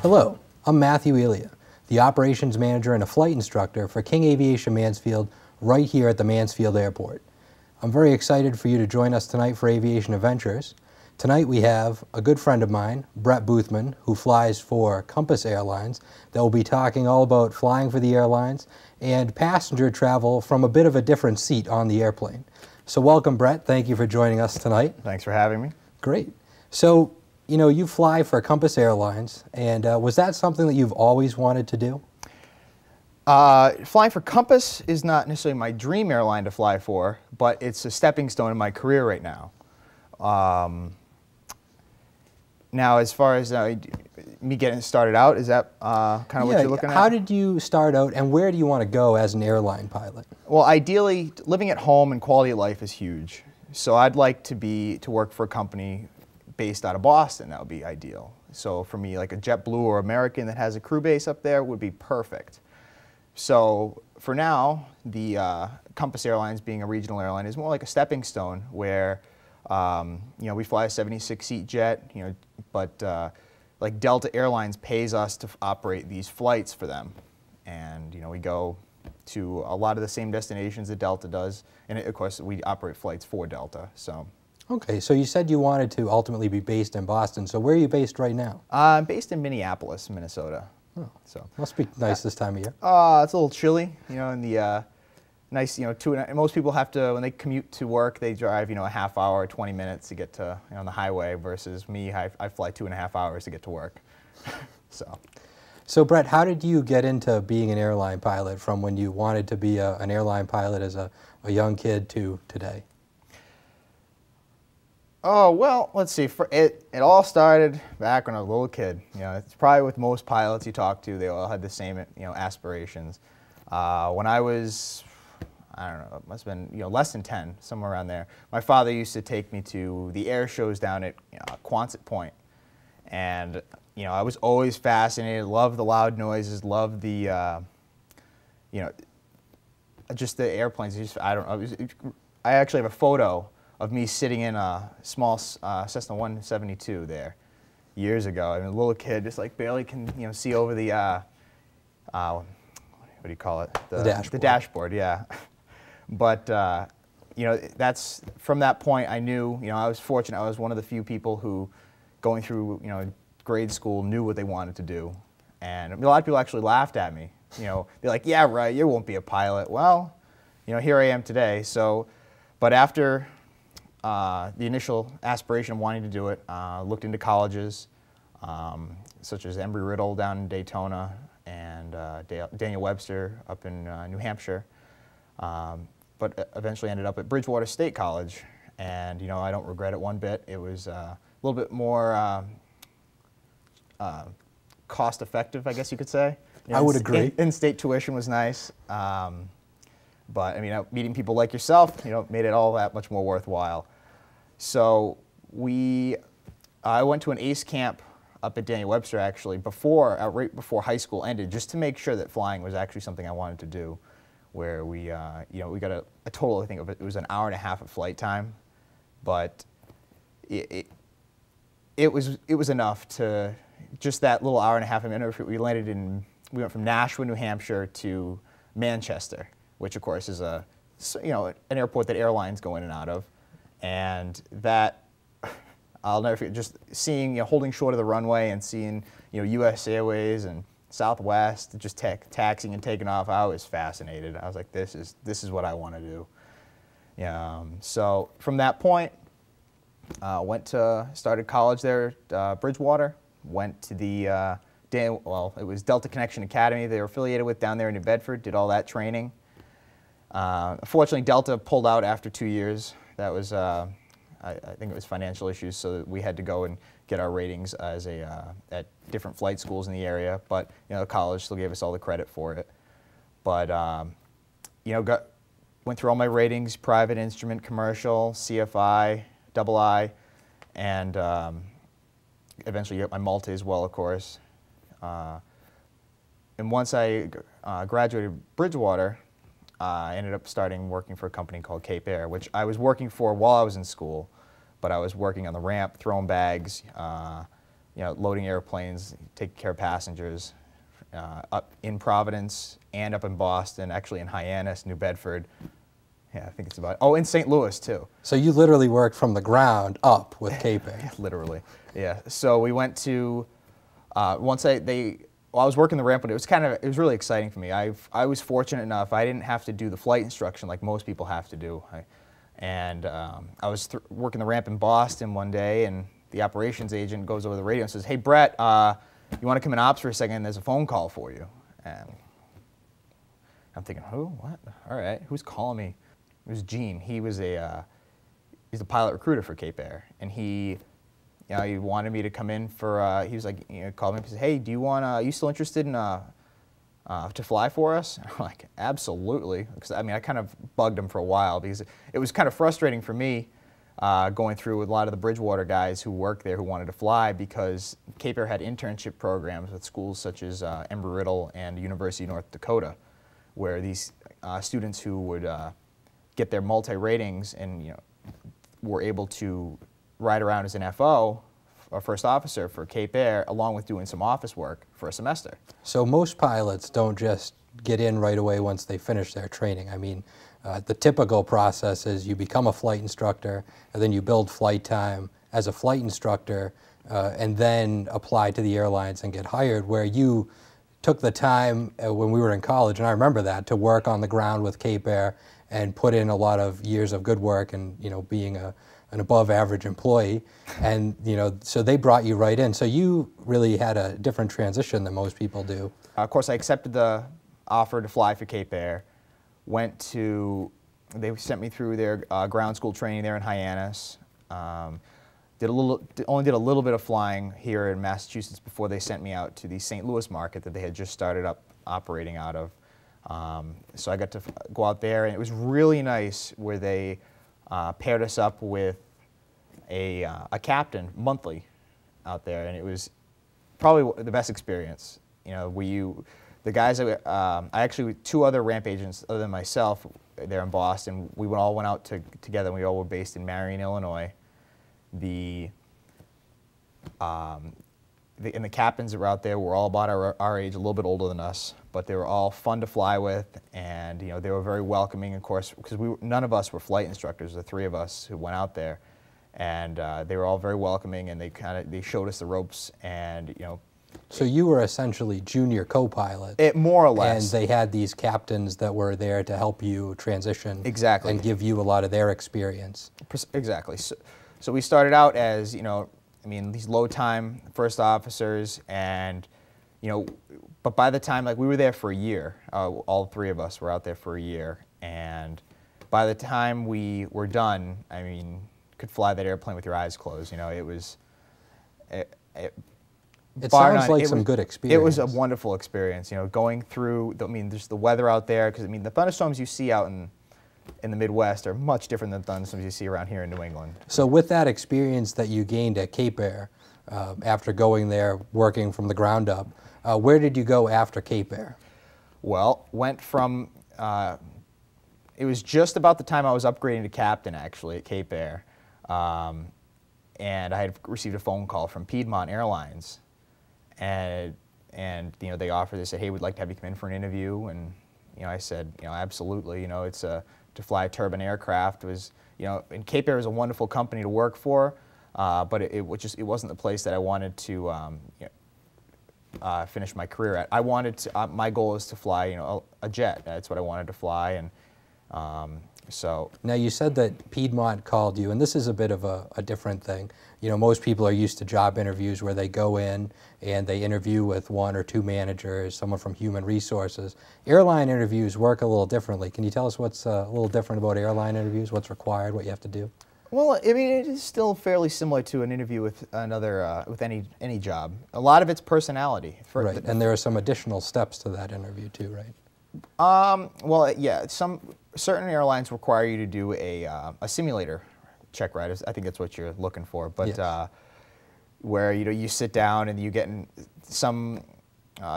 Hello, I'm Matthew Elia, the operations manager and a flight instructor for King Aviation-Mansfield right here at the Mansfield Airport. I'm very excited for you to join us tonight for Aviation Adventures. Tonight we have a good friend of mine, Brett Boothman, who flies for Compass Airlines, that will be talking all about flying for the airlines and passenger travel from a bit of a different seat on the airplane. So welcome, Brett. Thank you for joining us tonight. Thanks for having me. Great. So, you know, you fly for Compass Airlines, and was that something that you've always wanted to do? Flying for Compass is not necessarily my dream airline to fly for, but it's a stepping stone in my career right now. Now, as far as me getting started out, is that kind of what you're looking at? How did you start out, and where do you want to go as an airline pilot? Well, ideally, living at home and quality of life is huge. So I'd like to work for a company based out of Boston. That would be ideal. So for me, like a JetBlue or American that has a crew base up there would be perfect. So for now, the Compass Airlines, being a regional airline, is more like a stepping stone where you know, we fly a 76-seat jet, you know, but like Delta Airlines pays us to operate these flights for them, and you know, we go to a lot of the same destinations that Delta does, and of course we operate flights for Delta. So. Okay, so you said you wanted to ultimately be based in Boston. So where are you based right now? I'm based in Minneapolis, Minnesota. Oh, so must be nice this time of year. It's a little chilly, you know, and the nice, you know, most people have to, when they commute to work, they drive, you know, a half hour, 20 minutes to get to, you know, on the highway, versus me, I fly 2.5 hours to get to work. So Brett, how did you get into being an airline pilot from when you wanted to be an airline pilot as a young kid to today? Oh, well, let's see. It all started back when I was a little kid. You know, it's probably with most pilots you talk to, they all had the same, you know, aspirations. When I was, I don't know, it must have been, you know, less than 10, somewhere around there, my father used to take me to the air shows down at Quonset Point. And, you know, I was always fascinated, loved the loud noises, loved the, you know, just the airplanes. Just, I don't know. I actually have a photo of me sitting in a small Cessna 172 there years ago. I mean, a little kid, just like barely can, you know, see over the, what do you call it? The dashboard. The dashboard, yeah. But, you know, that's, from that point I knew, you know, I was fortunate. I was one of the few people who, going through, you know, grade school, knew what they wanted to do. And a lot of people actually laughed at me. You know, they're like, yeah, right, you won't be a pilot. Well, you know, here I am today. So, but after the initial aspiration of wanting to do it, looked into colleges, such as Embry-Riddle down in Daytona, and Daniel Webster up in New Hampshire, but eventually ended up at Bridgewater State College. And you know, I don't regret it one bit. It was a little bit more cost-effective, I guess you could say. You know, I would agree. In-state tuition was nice, but I mean, meeting people like yourself, you know, made it all that much more worthwhile. So I went to an ACE camp up at Daniel Webster actually right before high school ended, just to make sure that flying was actually something I wanted to do. Where we, you know, we got a total, I think of it was an hour and a half of flight time, but it was enough to just that little hour and a half. I mean, we went from Nashua, New Hampshire to Manchester, which of course is you know, an airport that airlines go in and out of. And that, I'll never forget, just seeing, you know, holding short of the runway and seeing, you know, US Airways and Southwest just taxiing and taking off. I was fascinated. I was like, this is what I want to do. Yeah. So from that point, started college there at Bridgewater. Went to the it was Delta Connection Academy they were affiliated with down there in New Bedford. Did all that training. Unfortunately, Delta pulled out after 2 years. That was, I think it was financial issues, so we had to go and get our ratings as at different flight schools in the area. But you know, the college still gave us all the credit for it. But you know, went through all my ratings: private, instrument, commercial, CFI, double I, and eventually got my multi as well, of course. And once I graduated Bridgewater, I ended up working for a company called Cape Air, which I was working for while I was in school, but I was working on the ramp, throwing bags, loading airplanes, taking care of passengers, up in Providence and up in Boston, actually in Hyannis, New Bedford. Yeah, I think it's about, oh, in St. Louis too. So you literally worked from the ground up with Cape Air. Literally, yeah. So we went to, once I was working the ramp, but it was really exciting for me. I was fortunate enough, I didn't have to do the flight instruction like most people have to do. I was working the ramp in Boston one day, and the operations agent goes over the radio and says, "Hey, Brett, you want to come in ops for a second? There's a phone call for you." And I'm thinking, who? What? All right, who's calling me? It was Gene. He's a pilot recruiter for Cape Air, and he wanted me to come in for. He was like, called me and said, "Hey, are you still interested in to fly for us?" And I'm like, absolutely, because I kind of bugged him for a while because it was kind of frustrating for me going through with a lot of the Bridgewater guys who worked there who wanted to fly, because Cape Air had internship programs with schools such as Embry-Riddle and University of North Dakota, where these students who would get their multi-ratings and were able to ride around as an FO, a first officer for Cape Air, along with doing some office work for a semester. So most pilots don't just get in right away once they finish their training. I mean, the typical process is you become a flight instructor, and then you build flight time as a flight instructor, and then apply to the airlines and get hired, where you took the time when we were in college, and I remember that, to work on the ground with Cape Air and put in a lot of years of good work and being an above average employee, and so they brought you right in. So you really had a different transition than most people do. Of course, I accepted the offer to fly for Cape Air. They sent me through their ground school training there in Hyannis. Only did a little bit of flying here in Massachusetts before they sent me out to the St. Louis market that they had just started up operating out of. So I got to go out there, and it was really nice where they paired us up with a captain monthly out there, and it was probably the best experience. The guys, I actually, two other ramp agents other than myself there in Boston, we all went out together, and we all were based in Marion, Illinois. And the captains that were out there were all about our age, a little bit older than us, but they were all fun to fly with, and they were very welcoming, of course, because none of us were flight instructors, the three of us who went out there, and they were all very welcoming, and they showed us the ropes, and So you were essentially junior co-pilot. More or less. And they had these captains that were there to help you transition. Exactly. And give you a lot of their experience. Exactly. So we started out as, these low-time first officers, and, but by the time, we were there for a year. All three of us were out there for a year, and by the time we were done, could fly that airplane with your eyes closed. It was... It sounds like some good experience. It was a wonderful experience, going through, just the weather out there, because, the thunderstorms you see out in the Midwest are much different than thunderstorms you see around here in New England. So with that experience that you gained at Cape Air, after going there, working from the ground up, where did you go after Cape Air? Well, went from, it was just about the time I was upgrading to captain, actually, at Cape Air, and I had received a phone call from Pima Airlines. And they offered, they said, "Hey, we'd like to have you come in for an interview." And I said, absolutely. It's to fly a turbine aircraft. And Cape Air is a wonderful company to work for, but it wasn't the place that I wanted to finish my career at. I wanted to. My goal is to fly, a jet. That's what I wanted to fly, and so. Now you said that Piedmont called you, and this is a bit of a different thing. Most people are used to job interviews where they go in and they interview with one or two managers, someone from human resources. Airline interviews work a little differently. Can you tell us what's a little different about airline interviews, what's required, what you have to do? Well, it is still fairly similar to an interview with with any job. A lot of it's personality. Right, and there are some additional steps to that interview too, right? Well, yeah, certain airlines require you to do a simulator check ride. I think that's what you're looking for. But yes. Where you sit down and you get in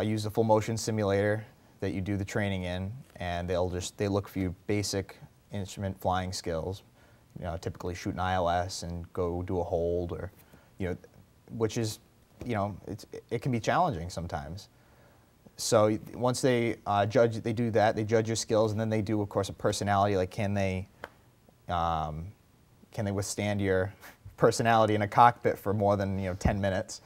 use a full motion simulator that you do the training in, and they look for you basic instrument flying skills. Typically shoot an ILS and go do a hold, or which is it can be challenging sometimes. So once they they judge your skills, and then they do, of course, a personality, like can they withstand your personality in a cockpit for more than 10 minutes.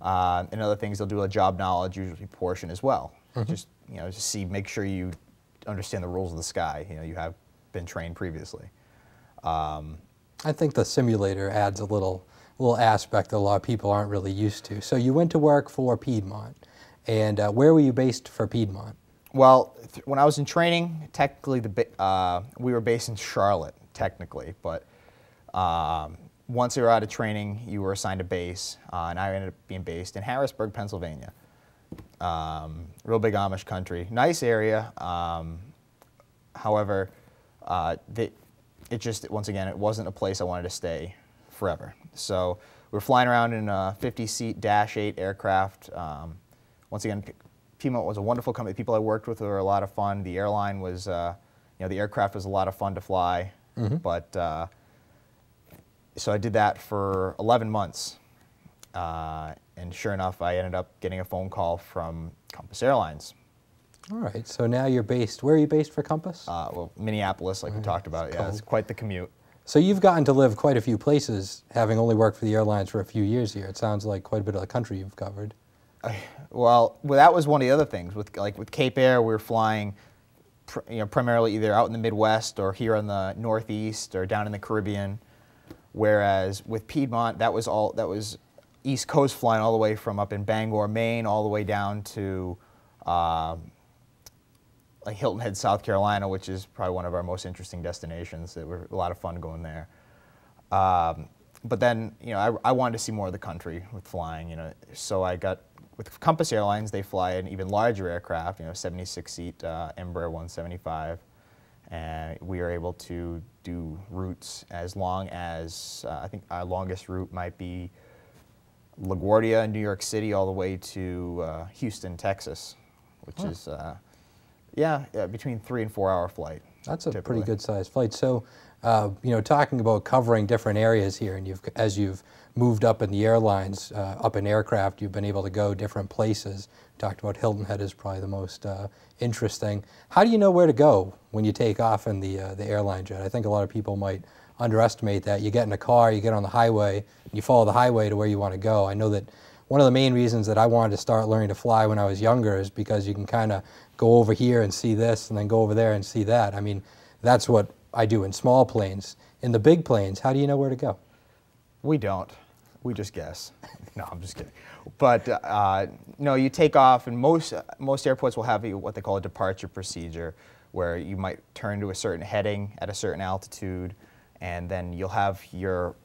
And other things, they'll do a job knowledge usually portion as well. Just make sure you understand the rules of the sky. You have been trained previously. I think the simulator adds a little aspect that a lot of people aren't really used to. So you went to work for Piedmont, and where were you based for Piedmont? Well, when I was in training, technically we were based in Charlotte, technically, but once you were out of training, you were assigned a base, and I ended up being based in Harrisburg, Pennsylvania. Real big Amish country, nice area. However, once again, it wasn't a place I wanted to stay forever. So we were flying around in a 50-seat Dash 8 aircraft. Once again, Pima was a wonderful company. The people I worked with were a lot of fun. The airline was, the aircraft was a lot of fun to fly. But so I did that for 11 months. And sure enough, I ended up getting a phone call from Compass Airlines. All right, so now you're based, where are you based for Compass? Well, Minneapolis, like we talked about. Yeah, it's quite the commute. So you've gotten to live quite a few places, having only worked for the airlines for a few years here. It sounds like quite a bit of the country you've covered. Well, that was one of the other things. With Cape Air, we were flying primarily either out in the Midwest or here in the Northeast or down in the Caribbean. Whereas with Piedmont, that was East Coast flying all the way from up in Bangor, Maine, all the way down to like Hilton Head, South Carolina, which is probably one of our most interesting destinations. It was a lot of fun going there. But then, I wanted to see more of the country with flying, so I got, with Compass Airlines, they fly an even larger aircraft, 76-seat Embraer 175, and we are able to do routes as long as, I think our longest route might be LaGuardia, New York City, all the way to Houston, Texas, which is, between 3 and 4 hour flight. That's a pretty good sized flight. So, talking about covering different areas here, and as you've moved up in the airlines, up in aircraft, you've been able to go different places. You talked about Hilton Head is probably the most interesting. How do you know where to go when you take off in the airline jet? I think a lot of people might underestimate that. You get in a car, you get on the highway, and you follow the highway to where you want to go. I know that one of the main reasons that I wanted to start learning to fly when I was younger is because you can kind of go over here and see this and then go over there and see that. I mean, that's what I do in small planes. In the big planes, how do you know where to go? We don't. We just guess. No, I'm just kidding. But no, you take off, and most airports will have what they call a departure procedure, where you might turn to a certain heading at a certain altitude, and then you'll have your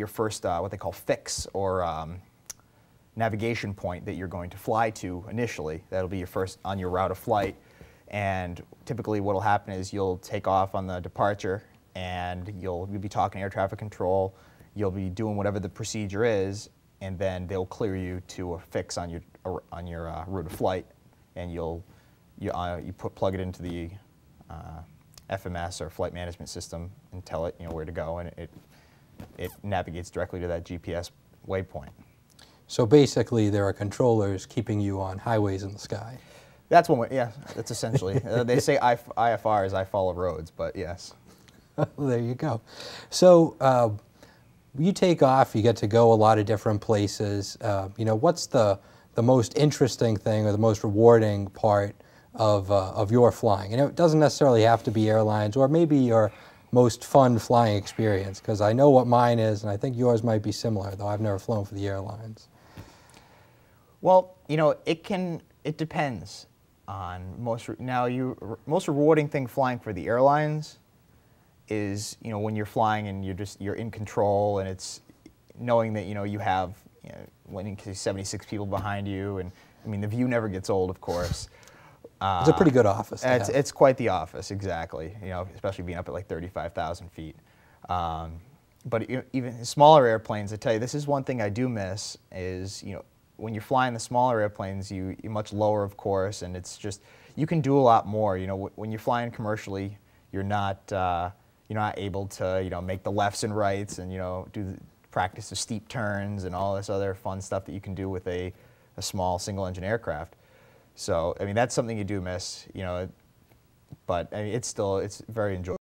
first what they call fix, or navigation point that you're going to fly to initially. That'll be your first on your route of flight. And typically what will happen is you'll take off on the departure, and you'll be talking air traffic control, you'll be doing whatever the procedure is, and then they'll clear you to a fix on your route of flight, and you plug it into the FMS or flight management system and tell it where to go, and it navigates directly to that GPS waypoint. So basically, there are controllers keeping you on highways in the sky. That's one way. Yeah, that's essentially. They say IFR is I follow roads, but yes. Well, there you go. So you take off. You get to go a lot of different places. What's the most interesting thing or the most rewarding part of your flying? And it doesn't necessarily have to be airlines, or maybe your most fun flying experience, because I know what mine is, and I think yours might be similar, though I've never flown for the airlines. Well, it depends on most rewarding thing flying for the airlines is, when you're flying and you're in control, and it's knowing that, you have, 76 people behind you, and I mean, the view never gets old, of course. It's a pretty good office. It's quite the office, exactly. Especially being up at like 35,000 feet. But even smaller airplanes, I tell you, this is one thing I do miss is, when you're flying the smaller airplanes, you're much lower, of course, and it's just, you can do a lot more. When you're flying commercially, you're not able to, make the lefts and rights and, do the practice of steep turns and all this other fun stuff that you can do with a small single-engine aircraft. So, I mean, that's something you do miss, you know, but I mean, it's very enjoyable.